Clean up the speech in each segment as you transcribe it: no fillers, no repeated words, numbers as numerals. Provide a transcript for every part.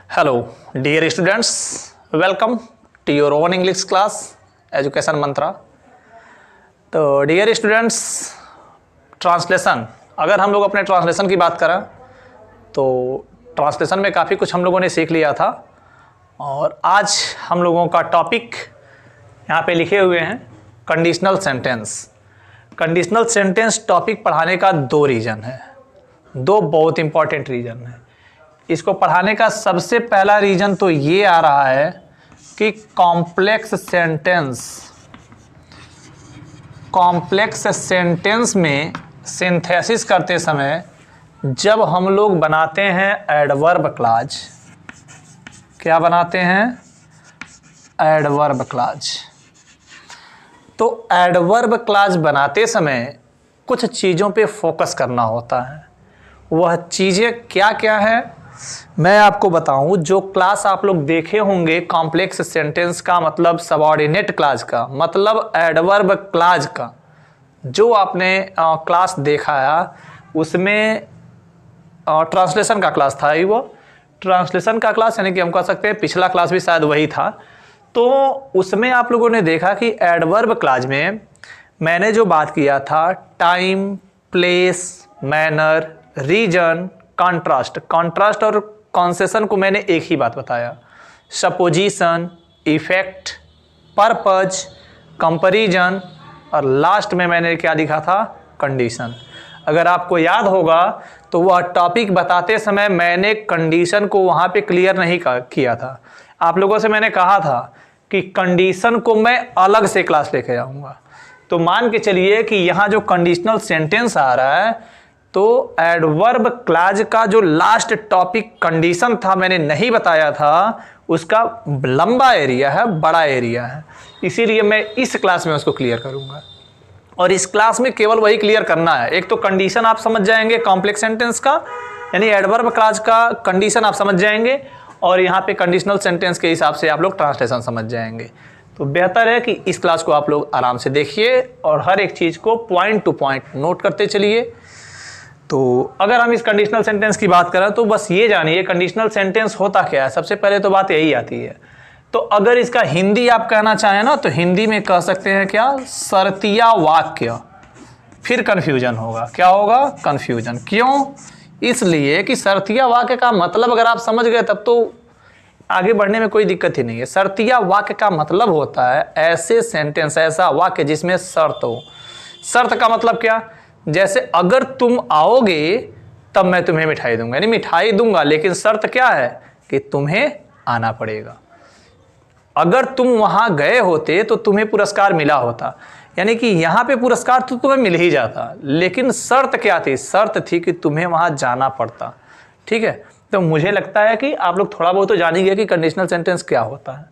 Hello, dear students. Welcome to your own English class, Education Mantra. तो dear students, translation, अगर हम लोग अपने ट्रांसलेशन की बात करें तो ट्रांसलेशन में काफ़ी कुछ हम लोगों ने सीख लिया था और आज हम लोगों का टॉपिक यहाँ पे लिखे हुए हैं conditional sentence. Conditional sentence topic पढ़ाने का दो रीज़न है, दो बहुत इंपॉर्टेंट रीज़न है। इसको पढ़ाने का सबसे पहला रीज़न तो ये आ रहा है कि कॉम्प्लेक्स सेंटेंस में सिंथेसिस करते समय जब हम लोग बनाते हैं एडवर्ब क्लॉज, क्या बनाते हैं? Adverb clause. तो एडवर्ब क्लॉज बनाते समय कुछ चीज़ों पे फोकस करना होता है। वह चीज़ें क्या क्या है मैं आपको बताऊं। जो क्लास आप लोग देखे होंगे कॉम्प्लेक्स सेंटेंस का मतलब सबऑर्डिनेट क्लॉज का मतलब एडवर्ब क्लॉज का, जो आपने क्लास देखा है उसमें ट्रांसलेशन का क्लास था ही। वो ट्रांसलेशन का क्लास यानी कि हम कह सकते हैं पिछला क्लास भी शायद वही था। तो उसमें आप लोगों ने देखा कि एडवर्ब क्लॉज में मैंने जो बात किया था time, place, manner, reason, contrast और कॉन्सेशन को मैंने एक ही बात बताया। सपोजिशन, इफेक्ट, पर्पज, कंपैरिजन और लास्ट में मैंने क्या लिखा था? कंडीशन। अगर आपको याद होगा तो वह टॉपिक बताते समय मैंने कंडीशन को वहाँ पे क्लियर नहीं किया था। आप लोगों से मैंने कहा था कि कंडीशन को मैं अलग से क्लास लेके आऊँगा। तो मान के चलिए कि यहाँ जो कंडीशनल सेंटेंस आ रहा है तो एडवर्ब क्लॉज का जो लास्ट टॉपिक कंडीशन था मैंने नहीं बताया था, उसका लंबा एरिया है, बड़ा एरिया है, इसीलिए मैं इस क्लास में उसको क्लियर करूंगा। और इस क्लास में केवल वही क्लियर करना है। एक तो कंडीशन आप समझ जाएंगे कॉम्प्लेक्स सेंटेंस का, यानी एडवर्ब क्लॉज का कंडीशन आप समझ जाएंगे और यहाँ पे कंडीशनल सेंटेंस के हिसाब से आप लोग ट्रांसलेशन समझ जाएंगे। तो बेहतर है कि इस क्लास को आप लोग आराम से देखिए और हर एक चीज़ को पॉइंट टू पॉइंट नोट करते चलिए। तो अगर हम इस कंडीशनल सेंटेंस की बात करें तो बस ये जानिए कंडीशनल सेंटेंस होता क्या है। सबसे पहले तो बात यही आती है। तो अगर इसका हिंदी आप कहना चाहें ना तो हिंदी में कह सकते हैं क्या? शर्तिया वाक्य। फिर कन्फ्यूजन होगा। क्या होगा? कन्फ्यूजन। क्यों? इसलिए कि शर्तिया वाक्य का मतलब अगर आप समझ गए तब तो आगे बढ़ने में कोई दिक्कत ही नहीं है। शर्तिया वाक्य का मतलब होता है ऐसे सेंटेंस, ऐसा वाक्य जिसमें शर्त हो। शर्त का मतलब क्या? जैसे अगर तुम आओगे तब मैं तुम्हें मिठाई दूंगा, यानी मिठाई दूंगा लेकिन शर्त क्या है कि तुम्हें आना पड़ेगा। अगर तुम वहां गए होते तो तुम्हें पुरस्कार मिला होता, यानी कि यहां पे पुरस्कार तो तुम्हें मिल ही जाता, लेकिन शर्त क्या थी? शर्त थी कि तुम्हें वहां जाना पड़ता। ठीक है, तो मुझे लगता है कि आप लोग थोड़ा बहुत तो जान ही गए कि कंडीशनल सेंटेंस क्या होता है।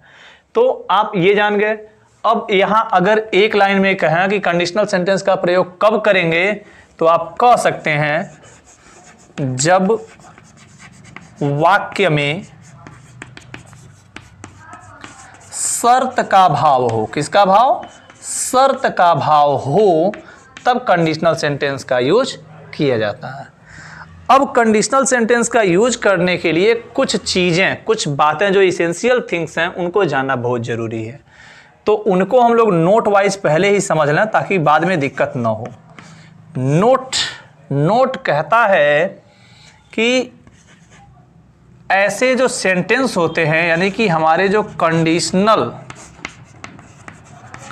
तो आप ये जान गए। अब यहां अगर एक लाइन में कहें कि कंडीशनल सेंटेंस का प्रयोग कब करेंगे तो आप कह सकते हैं जब वाक्य में शर्त का भाव हो। किसका भाव? शर्त का भाव हो, तब कंडीशनल सेंटेंस का यूज किया जाता है। अब कंडीशनल सेंटेंस का यूज करने के लिए कुछ चीजें, कुछ बातें जो इसेंशियल थिंग्स हैं उनको जानना बहुत जरूरी है। तो उनको हम लोग नोट वाइज पहले ही समझ लें ताकि बाद में दिक्कत ना हो। नोट कहता है कि ऐसे जो सेंटेंस होते हैं, यानी कि हमारे जो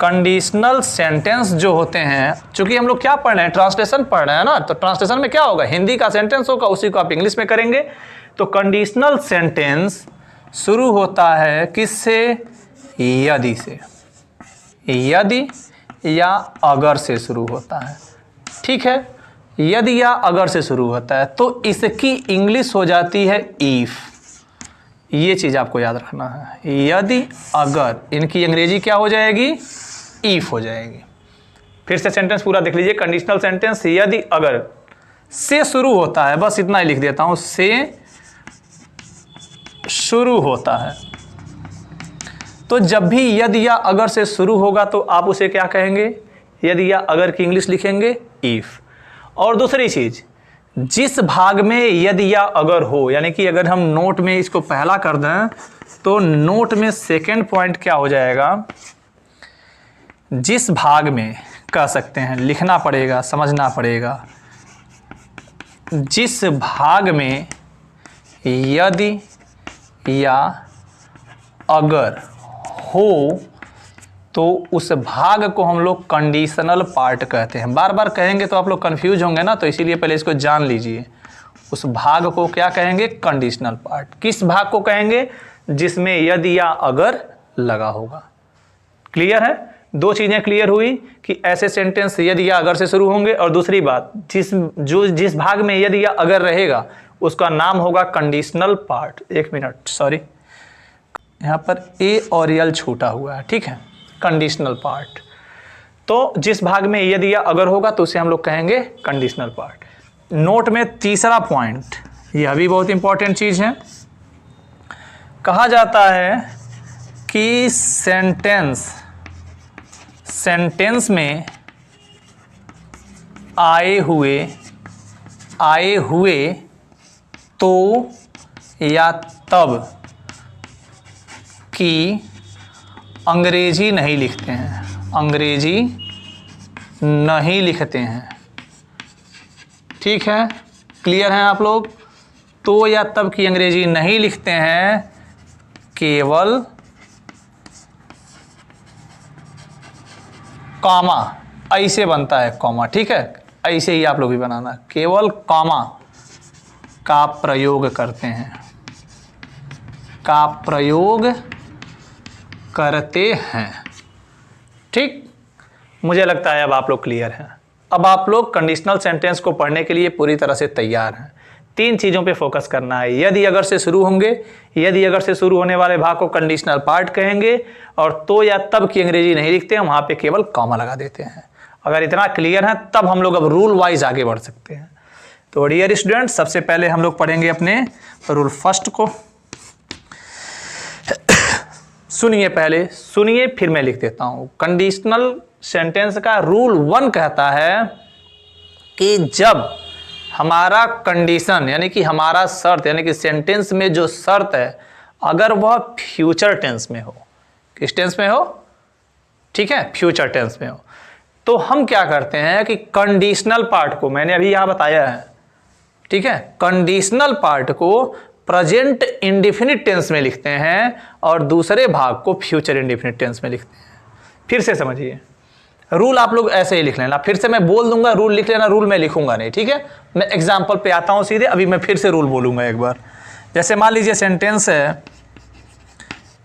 कंडीशनल सेंटेंस जो होते हैं, चूंकि हम लोग क्या पढ़ रहे हैं? ट्रांसलेशन पढ़ रहे हैं ना, तो ट्रांसलेशन में क्या होगा? हिंदी का सेंटेंस होगा, उसी को आप इंग्लिश में करेंगे। तो कंडीशनल सेंटेंस शुरू होता है किससे? यदि से। यदि या अगर से शुरू होता है। ठीक है, यदि या अगर से शुरू होता है तो इसकी इंग्लिश हो जाती है इफ। ये चीज आपको याद रखना है। यदि अगर, इनकी अंग्रेजी क्या हो जाएगी? इफ हो जाएगी। फिर से सेंटेंस पूरा देख लीजिए। कंडीशनल सेंटेंस यदि अगर से शुरू होता है, बस इतना ही लिख देता हूं, से शुरू होता है। तो जब भी यदि या अगर से शुरू होगा तो आप उसे क्या कहेंगे? यदि या अगर की इंग्लिश लिखेंगे इफ। और दूसरी चीज, जिस भाग में यदि या अगर हो, यानी कि अगर हम नोट में इसको पहला कर दें तो नोट में सेकंड पॉइंट क्या हो जाएगा, जिस भाग में कह सकते हैं, लिखना पड़ेगा, समझना पड़ेगा, जिस भाग में यदि या अगर हो तो उस भाग को हम लोग कंडीशनल पार्ट कहते हैं। बार बार कहेंगे तो आप लोग कंफ्यूज होंगे ना, तो इसीलिए पहले इसको जान लीजिए। उस भाग को क्या कहेंगे, कंडीशनल पार्ट। किस भाग को कहेंगे, जिसमें यदि या अगर लगा होगा। क्लियर है, दो चीजें क्लियर हुई कि ऐसे सेंटेंस यदि या अगर से शुरू होंगे, और दूसरी बात जिस भाग में यदि या अगर रहेगा उसका नाम होगा कंडीशनल पार्ट। एक मिनट, सॉरी, यहां पर ए और एल छूटा हुआ है, ठीक है, कंडीशनल पार्ट। तो जिस भाग में यदि या अगर होगा तो उसे हम लोग कहेंगे कंडीशनल पार्ट। नोट में तीसरा पॉइंट, यह भी बहुत इंपॉर्टेंट चीज है। कहा जाता है कि सेंटेंस में आए हुए तो या तब की अंग्रेजी नहीं लिखते हैं, अंग्रेजी नहीं लिखते हैं। ठीक है, क्लियर हैं आप लोग। तो या तब की अंग्रेजी नहीं लिखते हैं, केवल कॉमा, ऐसे बनता है कॉमा, ठीक है, ऐसे ही आप लोग भी बनाना, केवल कॉमा का प्रयोग करते हैं, का प्रयोग करते हैं। ठीक, मुझे लगता है अब आप लोग क्लियर हैं। अब आप लोग कंडीशनल सेंटेंस को पढ़ने के लिए पूरी तरह से तैयार हैं। तीन चीज़ों पे फोकस करना है। यदि अगर से शुरू होंगे, यदि अगर से शुरू होने वाले भाग को कंडीशनल पार्ट कहेंगे, और तो या तब की अंग्रेजी नहीं लिखते हैं, वहाँ पे केवल कॉमा लगा देते हैं। अगर इतना क्लियर है तब हम लोग अब रूल वाइज आगे बढ़ सकते हैं। तो डियर स्टूडेंट, सबसे पहले हम लोग पढ़ेंगे अपने रूल फर्स्ट को। सुनिए, पहले सुनिए फिर मैं लिख देता हूं। कंडीशनल सेंटेंस का रूल 1 कहता है कि जब हमारा कंडीशन यानी कि हमारा शर्त यानी कि सेंटेंस में जो शर्त है, अगर वह फ्यूचर टेंस में हो, किस टेंस में हो, ठीक है, फ्यूचर टेंस में हो, तो हम क्या करते हैं कि कंडीशनल पार्ट को, मैंने अभी यहां बताया है, ठीक है, कंडीशनल पार्ट को प्रेजेंट इंडेफिनिट टेंस में लिखते हैं और दूसरे भाग को फ्यूचर इंडेफिनिट टेंस में लिखते हैं। फिर से समझिए, रूल आप लोग ऐसे ही लिख लेना। फिर से मैं बोल दूंगा, रूल लिख लेना, रूल मैं लिखूंगा नहीं, ठीक है। मैं एग्जांपल पे आता हूं सीधे। अभी मैं फिर से रूल बोलूंगा एक बार। जैसे मान लीजिए सेंटेंस है,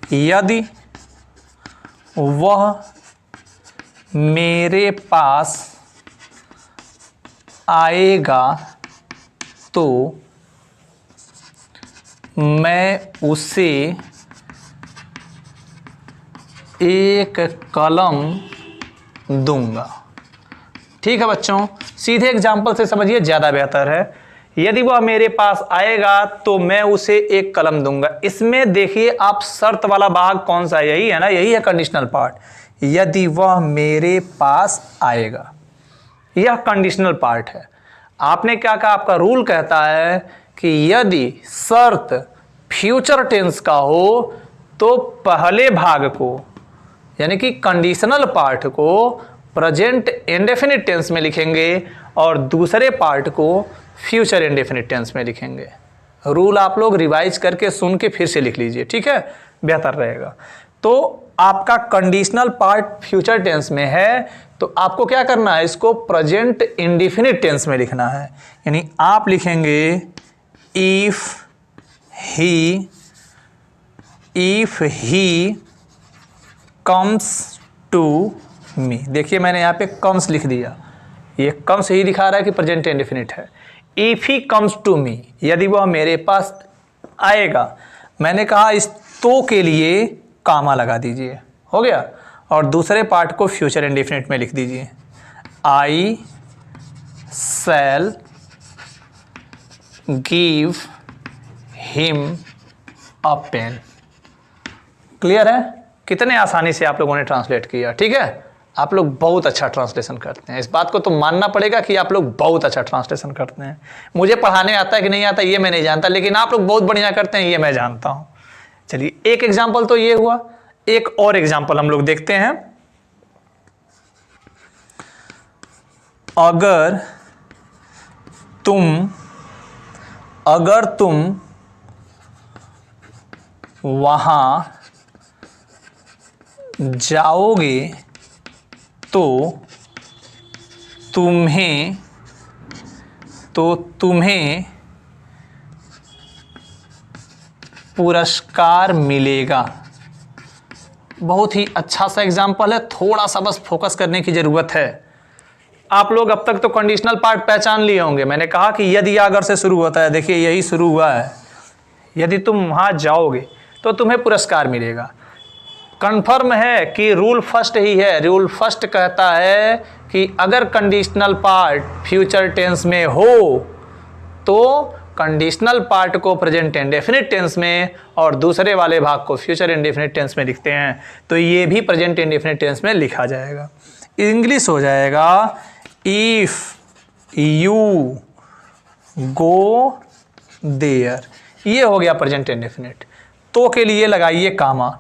यदि वह मेरे पास आएगा तो मैं उसे एक कलम दूंगा। ठीक है बच्चों, सीधे एग्जाम्पल से समझिए, ज़्यादा बेहतर है। यदि वह मेरे पास आएगा तो मैं उसे एक कलम दूंगा। इसमें देखिए आप, शर्त वाला भाग कौन सा है, यही है ना, यही है कंडीशनल पार्ट। यदि वह मेरे पास आएगा, यह कंडीशनल पार्ट है। आपने क्या कहा, आपका रूल कहता है कि यदि शर्त फ्यूचर टेंस का हो तो पहले भाग को यानी कि कंडीशनल पार्ट को प्रेजेंट इंडेफिनिट टेंस में लिखेंगे और दूसरे पार्ट को फ्यूचर इंडेफिनिट टेंस में लिखेंगे। रूल आप लोग रिवाइज करके सुन के फिर से लिख लीजिए, ठीक है, बेहतर रहेगा। तो आपका कंडीशनल पार्ट फ्यूचर टेंस में है, तो आपको क्या करना है, इसको प्रेजेंट इंडेफिनिट टेंस में लिखना है। यानी आप लिखेंगे if he comes to me. देखिए मैंने यहाँ पे कम्स लिख दिया, ये कम्स ही दिखा रहा है कि प्रेजेंट इंडेफिनिट है। If he comes to me, यदि वह मेरे पास आएगा, मैंने कहा इस तो के लिए कामा लगा दीजिए, हो गया, और दूसरे पार्ट को फ्यूचर इंडेफिनिट में लिख दीजिए, I shall give him a pen. Clear है, कितने आसानी से आप लोगों ने ट्रांसलेट किया, ठीक है। आप लोग बहुत अच्छा ट्रांसलेशन करते हैं, इस बात को तो मानना पड़ेगा कि आप लोग बहुत अच्छा ट्रांसलेशन करते हैं। मुझे पढ़ाने आता है कि नहीं आता ये मैं नहीं जानता, लेकिन आप लोग बहुत बढ़िया करते हैं ये मैं जानता हूं। चलिए एक एग्जाम्पल तो ये हुआ, एक और एग्जाम्पल हम लोग देखते हैं। अगर तुम वहां जाओगे तो तुम्हें पुरस्कार मिलेगा। बहुत ही अच्छा सा एग्जाम्पल है, थोड़ा सा बस फोकस करने की जरूरत है। आप लोग अब तक तो कंडीशनल पार्ट पहचान लिए होंगे। मैंने कहा कि यदि अगर से शुरू होता है, देखिए यही शुरू हुआ है। यदि तुम वहां जाओगे तो तुम्हें पुरस्कार मिलेगा। कंफर्म है कि रूल फर्स्ट ही है। रूल फर्स्ट कहता है कि अगर कंडीशनल पार्ट फ्यूचर टेंस में हो तो कंडीशनल पार्ट को प्रेजेंट इंडेफिनिट टेंस में और दूसरे वाले भाग को फ्यूचर इंडेफिनिट टेंस में लिखते हैं, तो ये भी प्रेजेंट इंडेफिनिट टेंस में लिखा जाएगा। इंग्लिश हो जाएगा इफ यू गो देयर, ये हो गया प्रेजेंट इंडेफिनिट। तो के लिए लगाइए कामा।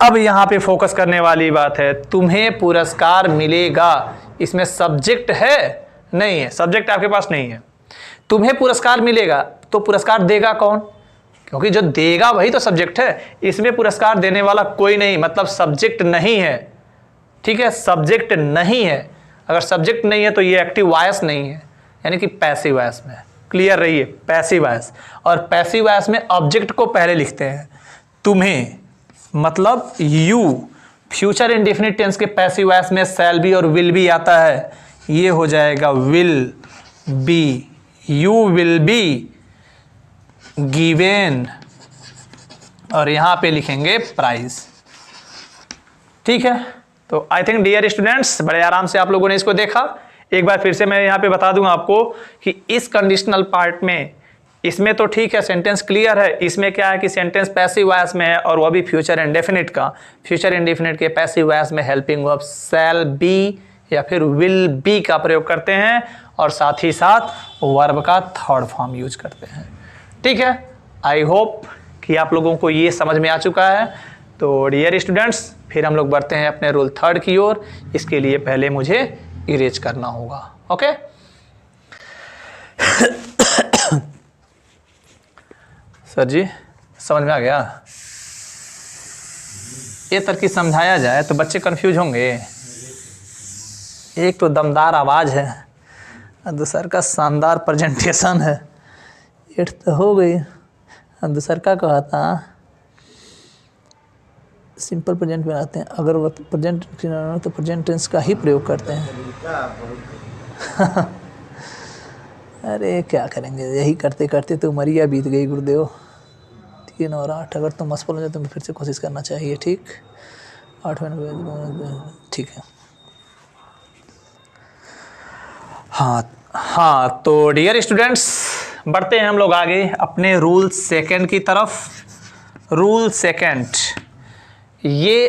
अब यहां पे फोकस करने वाली बात है, तुम्हें पुरस्कार मिलेगा। इसमें सब्जेक्ट है नहीं है, सब्जेक्ट आपके पास नहीं है। तुम्हें पुरस्कार मिलेगा तो पुरस्कार देगा कौन? क्योंकि जो देगा वही तो सब्जेक्ट है। इसमें पुरस्कार देने वाला कोई नहीं, मतलब सब्जेक्ट नहीं है। ठीक है, सब्जेक्ट नहीं है। अगर सब्जेक्ट नहीं है तो ये एक्टिव वॉइस नहीं है, यानी कि पैसिव वॉइस में। क्लियर रहिए, पैसिव वॉइस। और पैसिव वॉइस में ऑब्जेक्ट को पहले लिखते हैं। तुम्हें मतलब यू, फ्यूचर इंडेफिनिट टेंस के पैसिव वॉइस में शैल बी और विल बी आता है, ये हो जाएगा will be. You will be given, और यहां पे लिखेंगे प्राइज। ठीक है, तो आई थिंक डियर स्टूडेंट्स बड़े आराम से आप लोगों ने इसको देखा। एक बार फिर से मैं यहां पे बता दूं आपको कि इस कंडीशनल पार्ट में, इसमें तो ठीक है सेंटेंस क्लियर है। इसमें क्या है कि सेंटेंस पैसिव वॉइस में है और वह भी फ्यूचर इंडेफिनिट का। फ्यूचर इंडेफिनिट के पैसिव वॉइस में हेल्पिंग वर्ब शैल बी या फिर विल बी का प्रयोग करते हैं और साथ ही साथ वर्ब का थर्ड फॉर्म यूज करते हैं। ठीक है, आई होप कि आप लोगों को ये समझ में आ चुका है। तो डियर स्टूडेंट्स फिर हम लोग बढ़ते हैं अपने रूल थर्ड की ओर। इसके लिए पहले मुझे इरेज करना होगा। ओके, सर जी समझ में आ गया? ये तरकीब समझाया जाए तो बच्चे कंफ्यूज होंगे। एक तो दमदार आवाज़ है, दूसर का शानदार प्रेजेंटेशन है। एट तो हो गई, दूसर का कहा था सिंपल प्रेजेंट में आते हैं। अगर वह प्रेजेंट तो प्रेजेंट टेंस का ही प्रयोग करते हैं। अरे क्या करेंगे, यही करते करते तो उमरिया बीत गई गुरुदेव। 3 और 8, अगर तुम असफल हो जाए तो फिर से कोशिश करना चाहिए। ठीक, 8 मिनट, ठीक है। हाँ, तो डियर स्टूडेंट्स बढ़ते हैं हम लोग आगे अपने रूल सेकंड की तरफ। रूल सेकंड, ये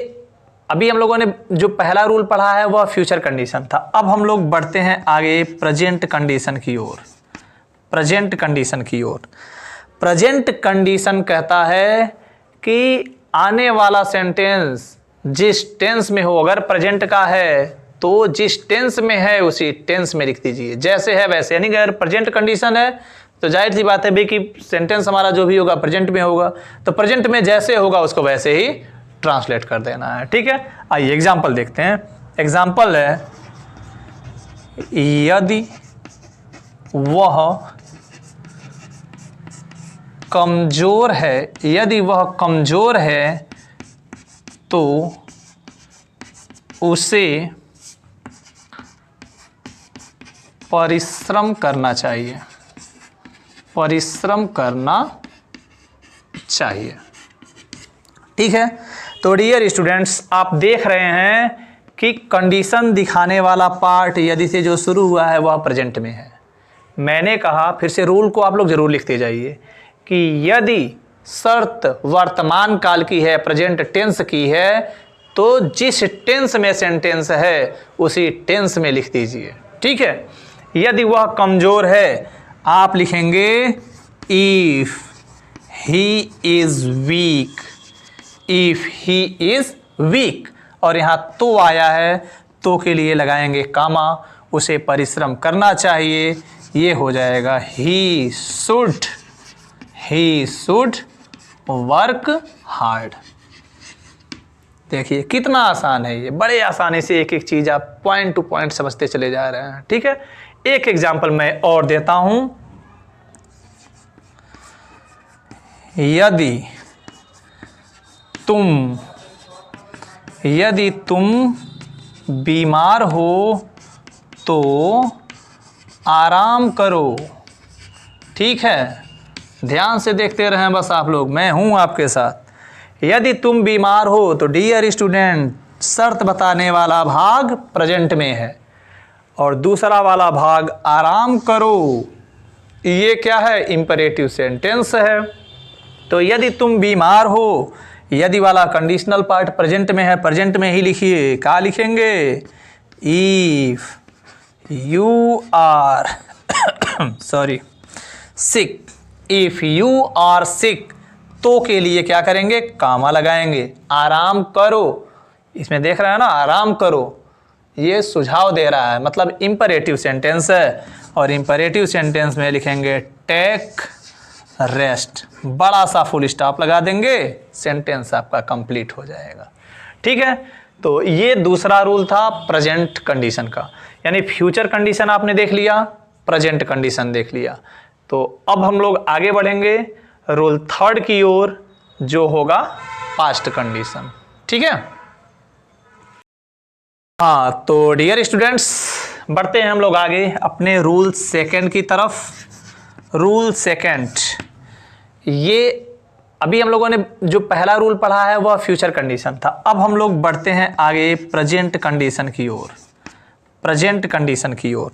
अभी हम लोगों ने जो पहला रूल पढ़ा है वह फ्यूचर कंडीशन था। अब हम लोग बढ़ते हैं आगे प्रेजेंट कंडीशन की ओर। प्रेजेंट कंडीशन की ओर, प्रेजेंट कंडीशन कहता है कि आने वाला सेंटेंस जिस टेंस में हो, अगर प्रेजेंट का है तो जिस टेंस में है उसी टेंस में लिख दीजिए, जैसे है वैसे। यानी कि अगर प्रेजेंट कंडीशन है तो जाहिर सी बात है भी कि सेंटेंस हमारा जो भी होगा प्रेजेंट में होगा, तो प्रेजेंट में जैसे होगा उसको वैसे ही ट्रांसलेट कर देना है। ठीक है, आइए एग्जाम्पल देखते हैं। एग्जाम्पल है, यदि वह कमजोर है, यदि वह कमजोर है तो उसे परिश्रम करना चाहिए। परिश्रम करना चाहिए। ठीक है, तो डियर स्टूडेंट्स आप देख रहे हैं कि कंडीशन दिखाने वाला पार्ट यदि से जो शुरू हुआ है वह प्रेजेंट में है। मैंने कहा, फिर से रूल को आप लोग जरूर लिखते जाइए कि यदि शर्त वर्तमान काल की है, प्रेजेंट टेंस की है, तो जिस टेंस में सेंटेंस है उसी टेंस में लिख दीजिए। ठीक है, यदि वह कमज़ोर है आप लिखेंगे if he is week, if he is week. और यहाँ तो आया है, तो के लिए लगाएंगे कामा, उसे परिश्रम करना चाहिए, ये हो जाएगा ही शुड वर्क हार्ड। देखिए कितना आसान है ये, बड़े आसानी से एक एक चीज़ आप पॉइंट टू पॉइंट समझते चले जा रहे हैं। ठीक है, एक एग्जाम्पल मैं और देता हूं। यदि तुम बीमार हो तो आराम करो। ठीक है, ध्यान से देखते रहें बस आप लोग, मैं हूं आपके साथ। यदि तुम बीमार हो तो डियर स्टूडेंट, शर्त बताने वाला भाग प्रेजेंट में है और दूसरा वाला भाग आराम करो, ये क्या है, इंपरेटिव सेंटेंस है। तो यदि तुम बीमार हो, यदि वाला कंडीशनल पार्ट प्रेजेंट में है, प्रेजेंट में ही लिखिए। क्या लिखेंगे, if you are sick, if you are sick, तो के लिए क्या करेंगे, कामा लगाएंगे। आराम करो, इसमें देख रहे हैं ना, आराम करो, ये सुझाव दे रहा है, मतलब इंपरेटिव सेंटेंस है। और इंपरेटिव सेंटेंस में लिखेंगे टेक रेस्ट, बड़ा सा फुल स्टॉप लगा देंगे, सेंटेंस आपका कंप्लीट हो जाएगा। ठीक है, तो ये दूसरा रूल था प्रेजेंट कंडीशन का, यानी फ्यूचर कंडीशन आपने देख लिया, प्रेजेंट कंडीशन देख लिया। तो अब हम लोग आगे बढ़ेंगे रूल थर्ड की ओर, जो होगा पास्ट कंडीशन। ठीक है, हाँ तो डियर स्टूडेंट्स, बढ़ते हैं हम लोग आगे अपने रूल सेकंड की तरफ। रूल सेकंड, ये अभी हम लोगों ने जो पहला रूल पढ़ा है वह फ्यूचर कंडीशन था। अब हम लोग बढ़ते हैं आगे प्रेजेंट कंडीशन की ओर। प्रेजेंट कंडीशन की ओर,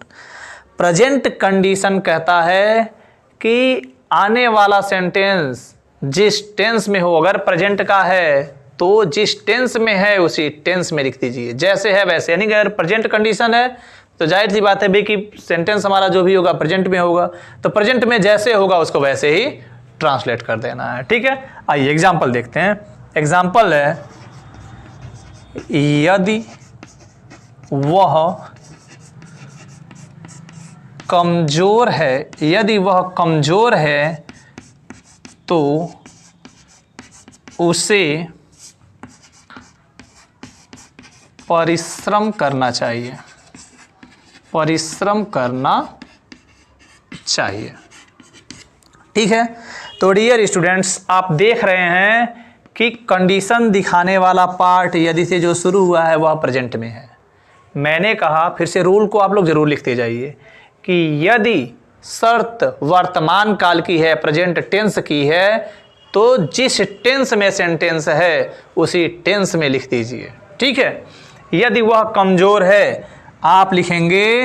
प्रेजेंट कंडीशन कहता है कि आने वाला सेंटेंस जिस टेंस में हो, अगर प्रेजेंट का है तो जिस टेंस में है उसी टेंस में लिख दीजिए, जैसे है वैसे। यानी कि अगर प्रेजेंट कंडीशन है तो जाहिर सी बात है भाई कि सेंटेंस हमारा जो भी होगा प्रेजेंट में होगा, तो प्रेजेंट में जैसे होगा उसको वैसे ही ट्रांसलेट कर देना है। ठीक है, आइए एग्जाम्पल देखते हैं। एग्जाम्पल है, यदि वह कमजोर है, यदि वह कमजोर है तो उसे परिश्रम करना चाहिए, परिश्रम करना चाहिए। ठीक है, तो डियर स्टूडेंट्स, आप देख रहे हैं कि कंडीशन दिखाने वाला पार्ट यदि से जो शुरू हुआ है वह प्रेजेंट में है। मैंने कहा, फिर से रूल को आप लोग जरूर लिखते जाइए कि यदि शर्त वर्तमान काल की है, प्रेजेंट टेंस की है, तो जिस टेंस में सेंटेंस है उसी टेंस में लिख दीजिए। ठीक है, यदि वह कमजोर है आप लिखेंगे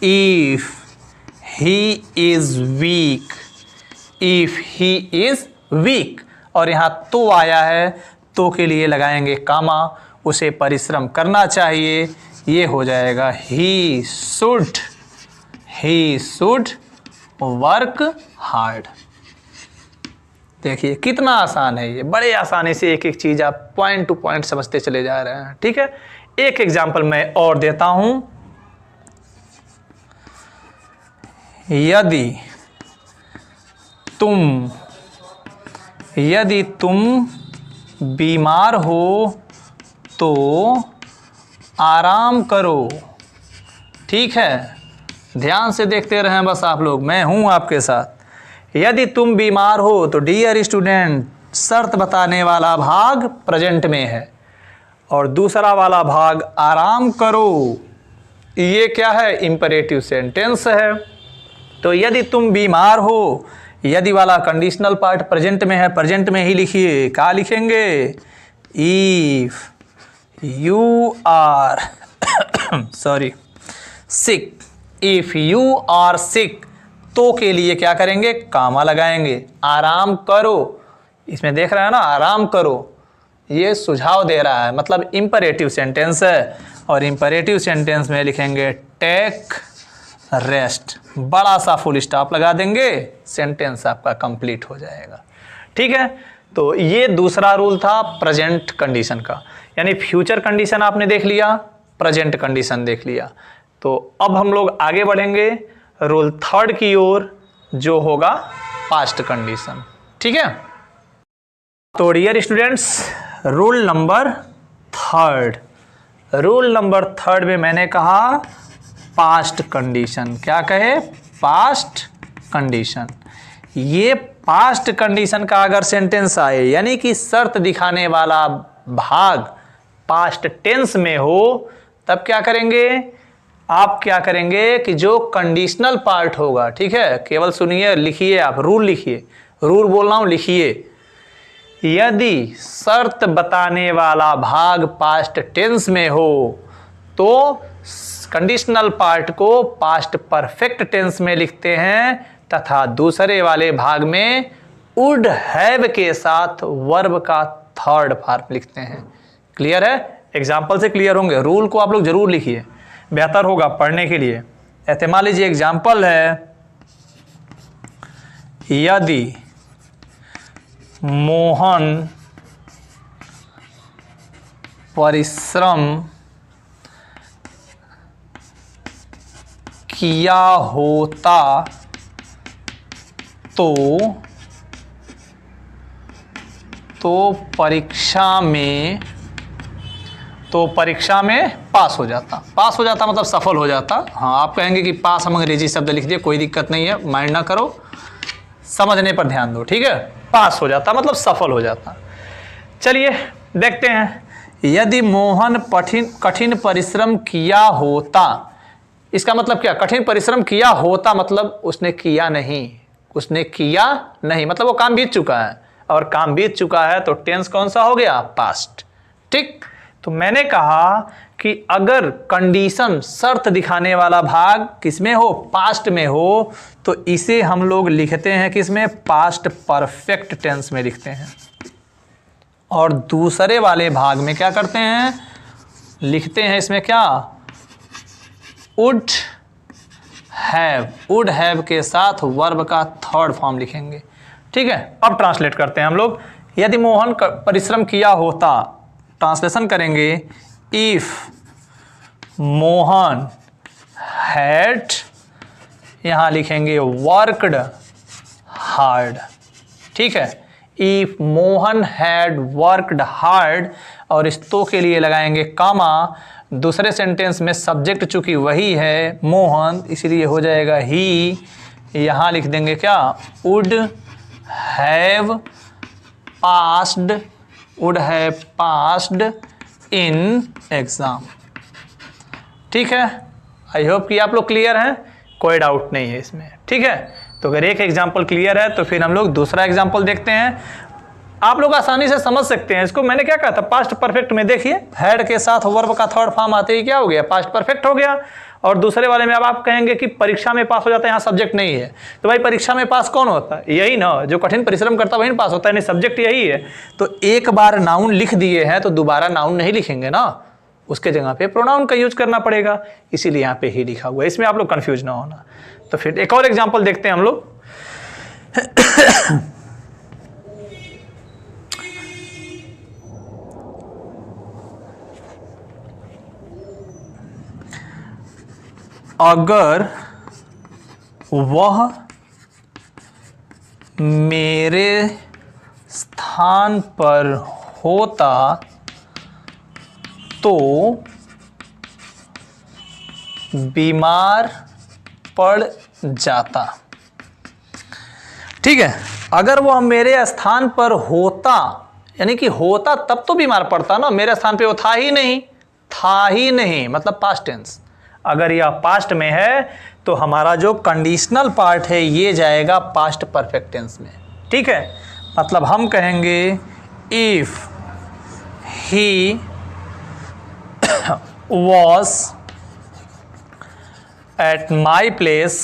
if he is weak, if he is weak. और यहाँ तो आया है, तो के लिए लगाएंगे कामा, उसे परिश्रम करना चाहिए, ये हो जाएगा ही शुड वर्क हार्ड। देखिए कितना आसान है ये, बड़े आसानी से एक एक चीज़ आप पॉइंट टू पॉइंट समझते चले जा रहे हैं। ठीक है, एक एग्जाम्पल मैं और देता हूं। यदि तुम बीमार हो तो आराम करो। ठीक है, ध्यान से देखते रहें बस आप लोग, मैं हूं आपके साथ। यदि तुम बीमार हो तो डियर स्टूडेंट, शर्त बताने वाला भाग प्रेजेंट में है और दूसरा वाला भाग आराम करो, ये क्या है, इंपरेटिव सेंटेंस है। तो यदि तुम बीमार हो, यदि वाला कंडीशनल पार्ट प्रेजेंट में है, प्रेजेंट में ही लिखिए। क्या लिखेंगे, if you are sick, if you are sick, तो के लिए क्या करेंगे, कामा लगाएंगे। आराम करो, इसमें देख रहे हैं ना, आराम करो, ये सुझाव दे रहा है, मतलब इंपरेटिव सेंटेंस है। और इंपरेटिव सेंटेंस में लिखेंगे टेक रेस्ट, बड़ा सा फुल स्टॉप लगा देंगे, सेंटेंस आपका कंप्लीट हो जाएगा। ठीक है, तो ये दूसरा रूल था प्रेजेंट कंडीशन का, यानी फ्यूचर कंडीशन आपने देख लिया, प्रेजेंट कंडीशन देख लिया। तो अब हम लोग आगे बढ़ेंगे रूल थर्ड की ओर, जो होगा पास्ट कंडीशन। ठीक है, तो dear students, rule number third, rule number third में मैंने कहा पास्ट कंडीशन। क्या कहे? Past condition. ये पास्ट कंडीशन का अगर सेंटेंस आए, यानी कि शर्त दिखाने वाला भाग पास्ट टेंस में हो, तब क्या करेंगे आप? क्या करेंगे कि जो कंडीशनल पार्ट होगा, ठीक है, केवल सुनिए, लिखिए, आप रूल लिखिए, रूल बोल रहा हूं, लिखिए। यदि शर्त बताने वाला भाग पास्ट टेंस में हो तो कंडीशनल पार्ट को पास्ट परफेक्ट टेंस में लिखते हैं, तथा दूसरे वाले भाग में वुड हैव के साथ वर्ब का थर्ड फॉर्म लिखते हैं। क्लियर है? एग्जाम्पल से क्लियर होंगे। रूल को आप लोग जरूर लिखिए, बेहतर होगा पढ़ने के लिए। ऐसे मान लीजिए एग्जाम्पल है, यदि मोहन परिश्रम किया होता तो परीक्षा में पास हो जाता। पास हो जाता मतलब सफल हो जाता। हाँ, आप कहेंगे कि पास हम अंग्रेजी शब्द लिख दिए, कोई दिक्कत नहीं है, माइंड ना करो, समझने पर ध्यान दो। ठीक है, पास हो जाता मतलब सफल हो जाता। चलिए देखते हैं, यदि मोहन कठिन परिश्रम किया होता, इसका मतलब क्या? कठिन परिश्रम किया होता मतलब उसने किया नहीं, मतलब वो काम बीत चुका है, और काम बीत चुका है तो टेंस कौन सा हो गया? पास्ट। ठीक, तो मैंने कहा कि अगर कंडीशन शर्त दिखाने वाला भाग किसमें हो? पास्ट में हो, तो इसे हम लोग लिखते हैं किसमें? पास्ट परफेक्ट टेंस में लिखते हैं। और दूसरे वाले भाग में क्या करते हैं? लिखते हैं इसमें क्या? वुड हैव के साथ वर्ब का थर्ड फॉर्म लिखेंगे। ठीक है, अब ट्रांसलेट करते हैं हम लोग। यदि मोहन परिश्रम किया होता, ट्रांसलेशन करेंगे, इफ मोहन हैड, यहां लिखेंगे वर्कड हार्ड। ठीक है, if Mohan had worked hard, और इस तो के लिए लगाएंगे कामा। दूसरे सेंटेंस में सब्जेक्ट चूंकि वही है मोहन, इसलिए हो जाएगा ही। यहां लिख देंगे क्या? Would have passed in exam. ठीक है, आई होप कि आप लोग क्लियर हैं, कोई डाउट नहीं है इसमें। ठीक है, तो अगर एक एग्जाम्पल क्लियर है तो फिर हम लोग दूसरा एग्जाम्पल देखते हैं। आप लोग आसानी से समझ सकते हैं इसको। मैंने क्या कहा था? पास्ट परफेक्ट में देखिए, हैड के साथ वर्ब का थर्ड फॉर्म आते ही क्या हो गया? पास्ट परफेक्ट हो गया। और दूसरे वाले में अब आप कहेंगे कि परीक्षा में पास हो जाता है, यहाँ सब्जेक्ट नहीं है, तो भाई परीक्षा में पास कौन होता है? यही ना, जो कठिन परिश्रम करता है वही पास होता है, नहीं सब्जेक्ट यही है। तो एक बार नाउन लिख दिए हैं तो दोबारा नाउन नहीं लिखेंगे ना, उसके जगह पे प्रोनाउन का यूज करना पड़ेगा, इसीलिए यहाँ पे ही लिखा हुआ है। इसमें आप लोग कंफ्यूज ना होना। तो फिर एक और एग्जाम्पल देखते हैं हम लोग। अगर वह मेरे स्थान पर होता तो बीमार पड़ जाता। ठीक है, अगर वह मेरे स्थान पर होता, यानी कि होता तब तो बीमार पड़ता ना, मेरे स्थान पे वो था ही नहीं, मतलब पास्ट टेंस। अगर यह पास्ट में है तो हमारा जो कंडीशनल पार्ट है ये जाएगा पास्ट परफेक्ट टेंस में। ठीक है, मतलब हम कहेंगे if he was at my place,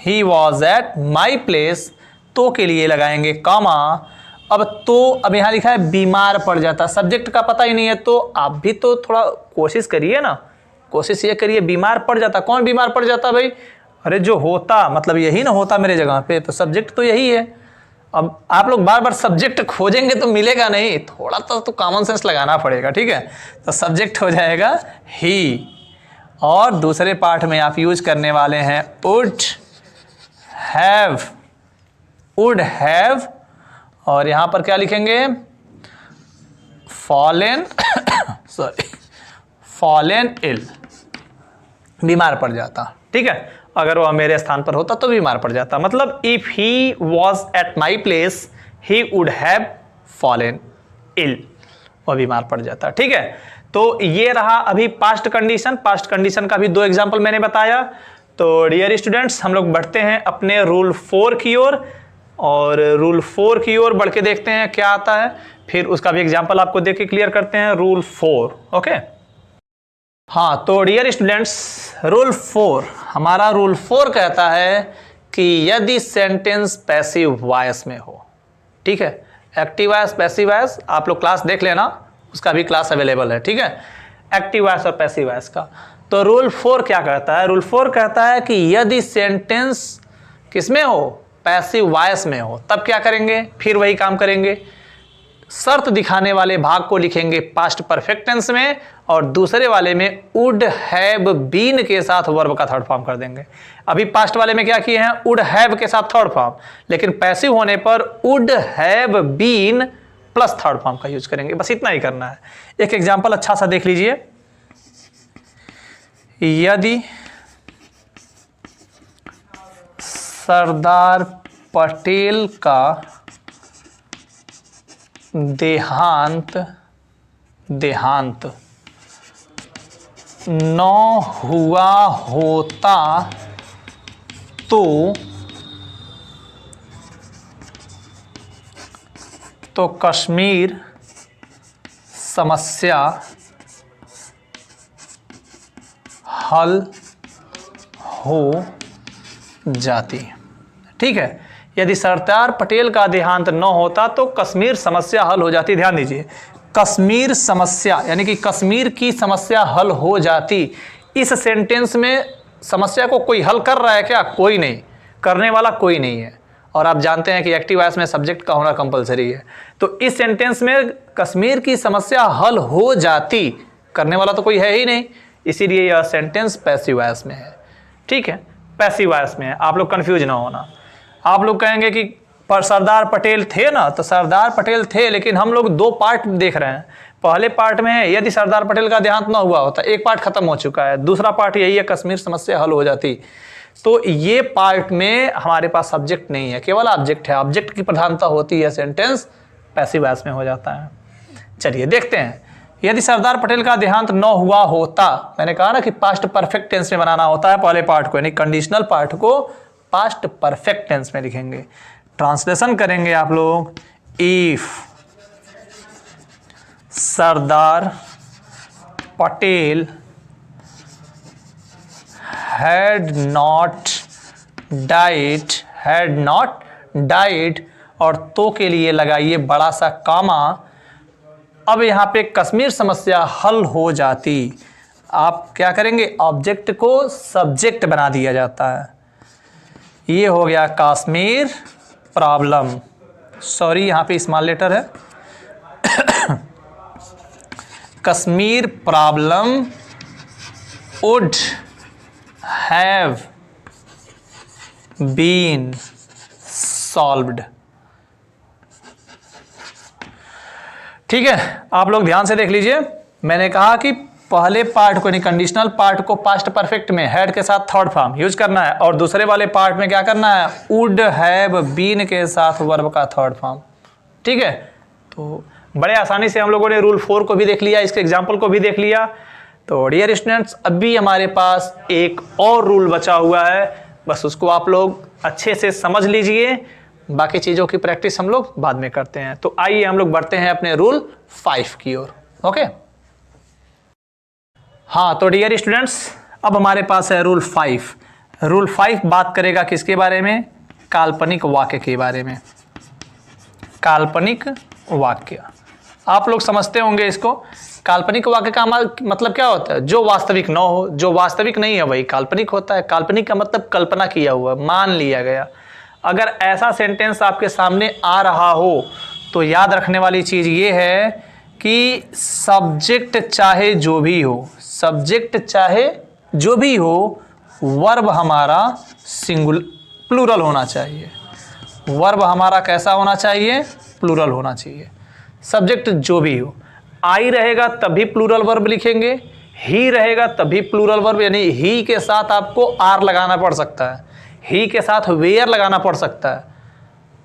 he was at my place, तो के लिए लगाएंगे कामा, अब यहाँ लिखा है बीमार पड़ जाता, सब्जेक्ट का पता ही नहीं है, तो आप भी तो थोड़ा कोशिश करिए ना, कोशिश ये करिए बीमार पड़ जाता। कौन बीमार पड़ जाता भाई? अरे जो होता, मतलब यही ना होता मेरे जगह पे, तो सब्जेक्ट तो यही है। अब आप लोग बार बार सब्जेक्ट खोजेंगे तो मिलेगा नहीं, थोड़ा तो कॉमन सेंस लगाना पड़ेगा, ठीक है। तो सब्जेक्ट हो जाएगा ही, और दूसरे पार्ट में आप यूज करने वाले हैं वुड हैव, और यहां पर क्या लिखेंगे? फॉलन इल, बीमार पड़ जाता, ठीक है। अगर वह मेरे स्थान पर होता तो बीमार पड़ जाता, मतलब if he was at my place he would have fallen ill, वह बीमार पड़ जाता, ठीक है। तो ये रहा अभी पास्ट कंडीशन। पास्ट कंडीशन का भी 2 एग्जाम्पल मैंने बताया। तो डियर स्टूडेंट्स, हम लोग बढ़ते हैं अपने रूल 4 की ओर, और रूल 4 की ओर बढ़ के देखते हैं क्या आता है, फिर उसका भी एग्जाम्पल आपको देख के क्लियर करते हैं। Rule 4, okay. हाँ, तो डियर स्टूडेंट्स, रूल 4, हमारा रूल 4 कहता है कि यदि सेंटेंस पैसिव वॉइस में हो, ठीक है। एक्टिव वॉइस, पैसिव वॉइस आप लोग क्लास देख लेना, उसका भी क्लास अवेलेबल है, ठीक है, एक्टिव वॉइस और पैसिव वॉइस का। तो रूल 4 क्या कहता है? रूल 4 कहता है कि यदि सेंटेंस किसमें हो? पैसिव वॉइस में हो, तब क्या करेंगे? फिर वही काम करेंगे, शर्त दिखाने वाले भाग को लिखेंगे पास्ट परफेक्ट टेंस में, और दूसरे वाले में वुड हैव बीन के साथ वर्ब का थर्ड फॉर्म कर देंगे। अभी पास्ट वाले में क्या किए हैं? वुड हैव के साथ थर्ड फॉर्म, लेकिन पैसिव होने पर would have been plus third form का यूज करेंगे। बस इतना ही करना है। एक एग्जांपल अच्छा सा देख लीजिए। यदि सरदार पटेल का देहांत न हुआ होता तो कश्मीर समस्या हल हो जाती, ठीक है। यदि सरदार पटेल का देहांत न होता तो कश्मीर समस्या हल हो जाती। ध्यान दीजिए, कश्मीर समस्या यानी कि कश्मीर की समस्या हल हो जाती। इस सेंटेंस में समस्या को कोई हल कर रहा है क्या? कोई नहीं, करने वाला कोई नहीं है। और आप जानते हैं कि एक्टिव वॉइस में सब्जेक्ट का होना कंपलसरी है। तो इस सेंटेंस में कश्मीर की समस्या हल हो जाती, करने वाला तो कोई है ही नहीं, इसीलिए यह सेंटेंस पैसिव वॉइस में है, ठीक है, पैसिव वॉइस में है। आप लोग कंफ्यूज ना होना। आप लोग कहेंगे कि पर सरदार पटेल थे ना, तो सरदार पटेल थे, लेकिन हम लोग 2 पार्ट देख रहे हैं। पहले पार्ट में है यदि सरदार पटेल का देहांत ना हुआ होता, एक पार्ट खत्म हो चुका है, दूसरा पार्ट यही है कश्मीर समस्या हल हो जाती। तो ये पार्ट में हमारे पास सब्जेक्ट नहीं है, केवल ऑब्जेक्ट है। ऑब्जेक्ट की प्रधानता होती है, सेंटेंस पैसिव वॉइस में हो जाता है। चलिए देखते हैं। यदि सरदार पटेल का देहांत न हुआ होता, मैंने कहा ना कि पास्ट परफेक्ट टेंस में बनाना होता है पहले पार्ट को, यानी कंडीशनल पार्ट को पास्ट परफेक्ट टेंस में लिखेंगे। ट्रांसलेशन करेंगे आप लोग, if Sardar Patel had not died, और तो के लिए लगाइए बड़ा सा कामा। अब यहाँ पे कश्मीर समस्या हल हो जाती, आप क्या करेंगे? ऑब्जेक्ट को सब्जेक्ट बना दिया जाता है। ये हो गया कश्मीर प्रॉब्लम, सॉरी यहाँ पे स्मॉल लेटर है, Kashmir problem would have been solved. ठीक है, आप लोग ध्यान से देख लीजिए। मैंने कहा कि पहले पार्ट को, यानी कंडीशनल पार्ट को पास्ट परफेक्ट में हैड के साथ थर्ड फॉर्म यूज करना है, और दूसरे वाले पार्ट में क्या करना है? वुड हैव बीन के साथ वर्ब का थर्ड फॉर्म। ठीक है, तो बड़े आसानी से हम लोगों ने रूल 4 को भी देख लिया, इसके एग्जाम्पल को भी देख लिया। तो डियर स्टूडेंट्स, अभी हमारे पास एक और रूल बचा हुआ है, बस उसको आप लोग अच्छे से समझ लीजिए, बाकी चीज़ों की प्रैक्टिस हम लोग बाद में करते हैं। तो आइए हम लोग बढ़ते हैं अपने रूल 5 की ओर। ओके, हाँ, तो डियर स्टूडेंट्स, अब हमारे पास है रूल 5। रूल 5 बात करेगा किसके बारे में? काल्पनिक वाक्य के बारे में। काल्पनिक वाक्य। आप लोग समझते होंगे इसको। काल्पनिक वाक्य का मतलब क्या होता है? जो वास्तविक न हो, जो वास्तविक नहीं है वही काल्पनिक होता है। काल्पनिक का मतलब कल्पना किया हुआ, मान लिया गया। अगर ऐसा सेंटेंस आपके सामने आ रहा हो तो याद रखने वाली चीज़ ये है कि सब्जेक्ट चाहे जो भी हो, सब्जेक्ट चाहे जो भी हो, वर्ब हमारा प्लूरल होना चाहिए। वर्ब हमारा कैसा होना चाहिए? प्लूरल होना चाहिए। सब्जेक्ट जो भी हो, आई रहेगा तभी प्लूरल वर्ब लिखेंगे, ही रहेगा तभी प्लूरल वर्ब, यानी ही के साथ आपको आर लगाना पड़ सकता है, ही के साथ वेयर लगाना पड़ सकता है।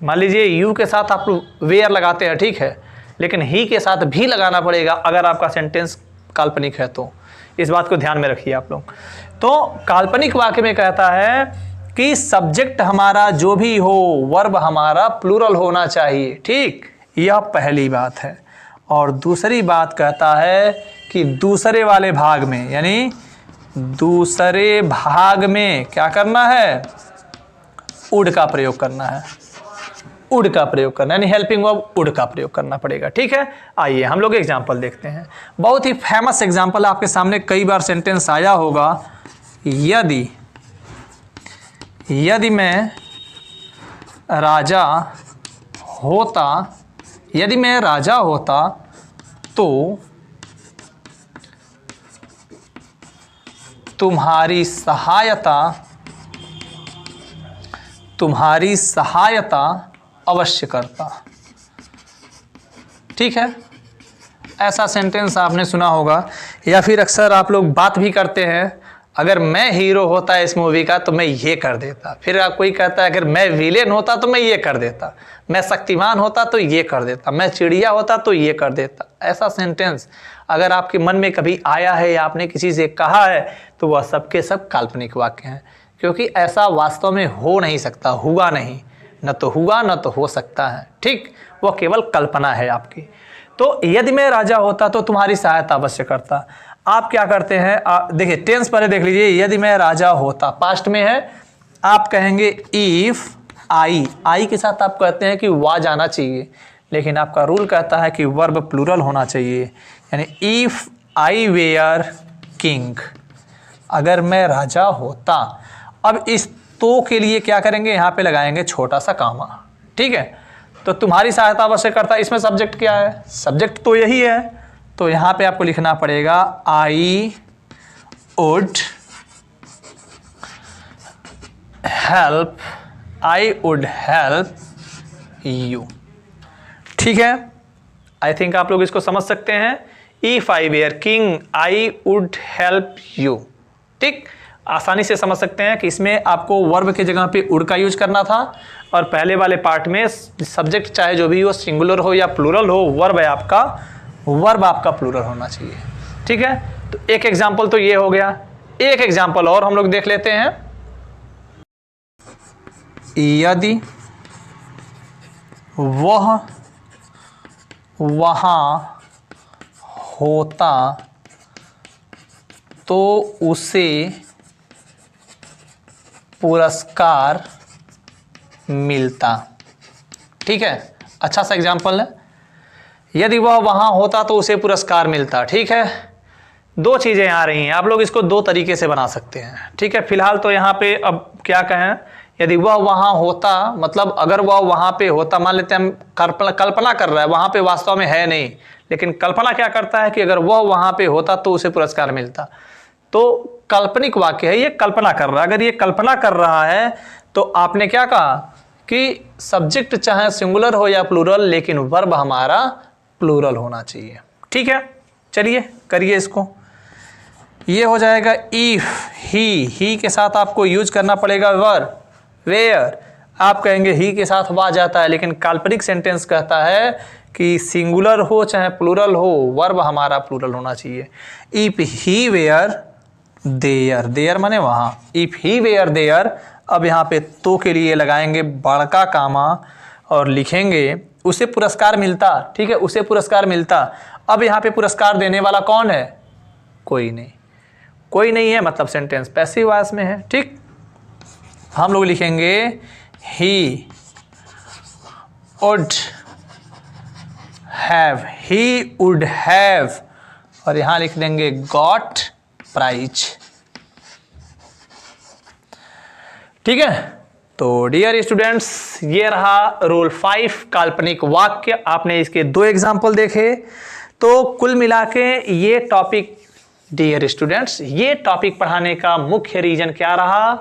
मान लीजिए यू के साथ आप वेयर लगाते हैं, ठीक है, लेकिन ही के साथ भी लगाना पड़ेगा अगर आपका सेंटेंस काल्पनिक है तो। इस बात को ध्यान में रखिए आप लोग। तो काल्पनिक वाक्य में कहता है कि सब्जेक्ट हमारा जो भी हो, वर्ब हमारा प्लूरल होना चाहिए, ठीक। यह पहली बात है। और दूसरी बात कहता है कि दूसरे वाले भाग में, यानी दूसरे भाग में क्या करना है? वुड का प्रयोग करना है। वुड का प्रयोग करना, यानी हेल्पिंग वर्ब वुड का प्रयोग करना पड़ेगा, ठीक है। आइए हम लोग एग्जाम्पल देखते हैं। बहुत ही फेमस एग्जाम्पल आपके सामने कई बार सेंटेंस आया होगा। यदि मैं राजा होता, यदि मैं राजा होता तो तुम्हारी सहायता अवश्य करता, ठीक है। ऐसा सेंटेंस आपने सुना होगा। या फिर अक्सर आप लोग बात भी करते हैं, अगर मैं हीरो होता इस मूवी का तो मैं ये कर देता। फिर आप कोई कहता है अगर मैं विलेन होता तो मैं ये कर देता, मैं शक्तिमान होता तो ये कर देता, मैं चिड़िया होता तो ये कर देता। ऐसा सेंटेंस अगर आपके मन में कभी आया है या आपने किसी से कहा है तो वह सबके सब काल्पनिक वाक्य हैं, क्योंकि ऐसा वास्तव में हो नहीं सकता, हुआ नहीं, न तो हुआ न तो हो सकता है, ठीक। वह केवल कल्पना है आपकी। तो यदि मैं राजा होता तो तुम्हारी सहायता अवश्य करता। आप क्या करते हैं? देखिए टेंस पहले देख लीजिए। यदि मैं राजा होता पास्ट में है, आप कहेंगे इफ आई के साथ आप कहते हैं कि वा जाना चाहिए, लेकिन आपका रूल कहता है कि वर्ब प्लूरल होना चाहिए, यानी इफ आई वेयर किंग, अगर मैं राजा होता। अब इस तो के लिए क्या करेंगे? यहाँ पे लगाएंगे छोटा सा कामा, ठीक है। तो तुम्हारी सहायता अवश्य करता, इसमें सब्जेक्ट क्या है? सब्जेक्ट तो यही है, तो यहाँ पे आपको लिखना पड़ेगा आई वुड हेल्प यू, ठीक है। आई थिंक आप लोग इसको समझ सकते हैं। If I were king I would help you, ठीक। आसानी से समझ सकते हैं कि इसमें आपको वर्ब के जगह पे वुड का यूज करना था, और पहले वाले पार्ट में सब्जेक्ट चाहे जो भी हो, सिंगुलर हो या प्लूरल हो, वर्ब आपका प्लूरल होना चाहिए, ठीक है। तो एक एग्जाम्पल तो ये हो गया। एक एग्जाम्पल और हम लोग देख लेते हैं। यदि वह वहां होता तो उसे पुरस्कार मिलता, ठीक है। अच्छा सा एग्जाम्पल है। यदि वह वहां होता तो उसे पुरस्कार मिलता, ठीक है। दो चीजें आ रही हैं, आप लोग इसको दो तरीके से बना सकते हैं, ठीक है। फिलहाल तो यहाँ पे अब क्या कहें, यदि वह वहां होता मतलब अगर वह वहां पे होता, मान लेते हैं हम कल्पना कर रहा है, वहां पे वास्तव में है नहीं, लेकिन कल्पना क्या करता है कि अगर वह वहां पे होता तो उसे पुरस्कार मिलता। तो काल्पनिक वाक्य है, ये कल्पना कर रहा है। अगर ये कल्पना कर रहा है तो आपने क्या कहा कि सब्जेक्ट चाहे सिंगुलर हो या प्लूरल, लेकिन वर्ब हमारा प्लूरल होना चाहिए, ठीक है। चलिए करिए इसको। ये हो जाएगा इफ ही के साथ आपको यूज करना पड़ेगा वर्ब वेयर। आप कहेंगे ही के साथ वा जाता है, लेकिन काल्पनिक सेंटेंस कहता है कि सिंगुलर हो चाहे प्लूरल हो, वर्ब हमारा प्लूरल होना चाहिए। इफ ही वेयर देयर माने वहां, इफ ही वेयर देयर। अब यहाँ पे तो के लिए लगाएंगे बड़का कामा और लिखेंगे उसे पुरस्कार मिलता, ठीक है, उसे पुरस्कार मिलता। अब यहाँ पे पुरस्कार देने वाला कौन है? कोई नहीं है, मतलब सेंटेंस पैसिव वॉइस में है, ठीक। हम लोग लिखेंगे ही would have, he would have, और यहां लिख देंगे गॉट प्राइज। ठीक है, तो डियर स्टूडेंट्स, ये रहा रूल 5 काल्पनिक वाक्य। आपने इसके 2 एग्जाम्पल देखे। तो कुल मिला के ये टॉपिक, डियर स्टूडेंट्स, ये टॉपिक पढ़ाने का मुख्य रीजन क्या रहा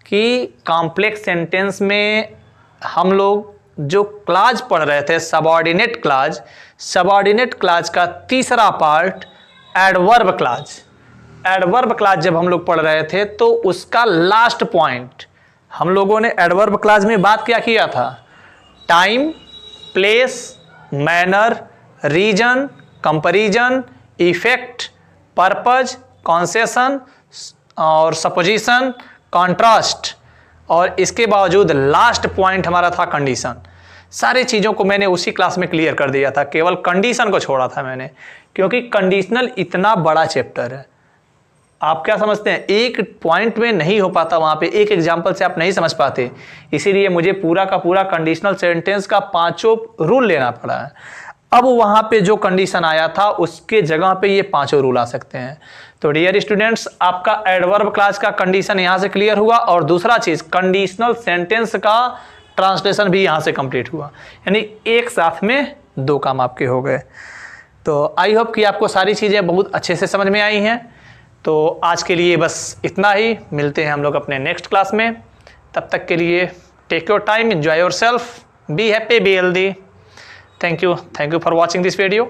कि कॉम्प्लेक्स सेंटेंस में हम लोग जो क्लॉज पढ़ रहे थे, सबऑर्डिनेट क्लॉज, सबऑर्डिनेट क्लॉज का तीसरा part adverb clause, adverb clause जब हम लोग पढ़ रहे थे तो उसका लास्ट पॉइंट हम लोगों ने एडवर्ब क्लॉज में बात क्या किया था? Time, place, manner, reason, comparison, effect, purpose, concession और सपोजिशन, कॉन्ट्रास्ट, और इसके बावजूद लास्ट पॉइंट हमारा था कंडीशन। सारी चीज़ों को मैंने उसी क्लास में क्लियर कर दिया था, केवल कंडीशन को छोड़ा था मैंने, क्योंकि कंडीशनल इतना बड़ा चैप्टर है। आप क्या समझते हैं, एक पॉइंट में नहीं हो पाता, वहाँ पे एक एग्जाम्पल से आप नहीं समझ पाते, इसीलिए मुझे पूरा का पूरा कंडीशनल सेंटेंस का 5 रूल लेना पड़ा है। अब वहाँ पे जो कंडीशन आया था उसके जगह पे ये 5 रूल आ सकते हैं। तो डियर स्टूडेंट्स, आपका एडवर्ब क्लॉज का कंडीशन यहाँ से क्लियर हुआ, और दूसरा चीज़ कंडीशनल सेंटेंस का ट्रांसलेशन भी यहाँ से कंप्लीट हुआ, यानी एक साथ में 2 काम आपके हो गए। तो आई होप कि आपको सारी चीज़ें बहुत अच्छे से समझ में आई हैं। तो आज के लिए बस इतना ही, मिलते हैं हम लोग अपने नेक्स्ट क्लास में। तब तक के लिए take your time, enjoy yourself, be happy, be healthy. Thank you for watching this video.